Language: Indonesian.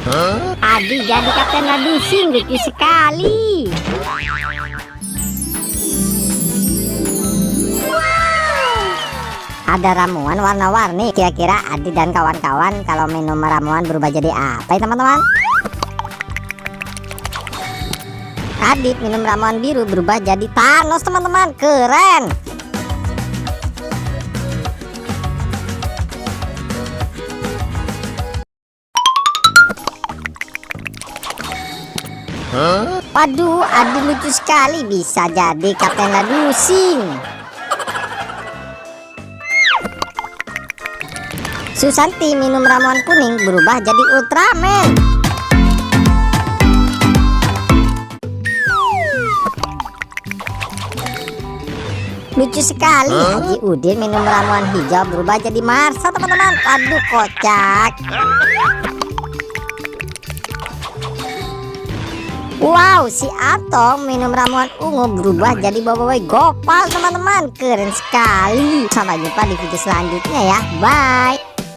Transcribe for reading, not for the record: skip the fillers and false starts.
Adi jadi kapten Ladusing, lucu sekali. Ada ramuan warna-warni. Kira-kira Adi dan kawan-kawan kalau minum ramuan berubah jadi apa ya teman-teman? Adi minum ramuan biru berubah jadi Thanos teman-teman. Keren. Waduh, Adi lucu sekali, bisa jadi kapten Ladusing. Susanti minum ramuan kuning berubah jadi Ultraman. Lucu sekali. Haji Udin minum ramuan hijau berubah jadi Marsha teman-teman. Aduh, kocak. Wow, si Atong minum ramuan ungu berubah jadi Boboiboy Gopal teman-teman. Keren sekali. Sampai jumpa di video selanjutnya ya. Bye.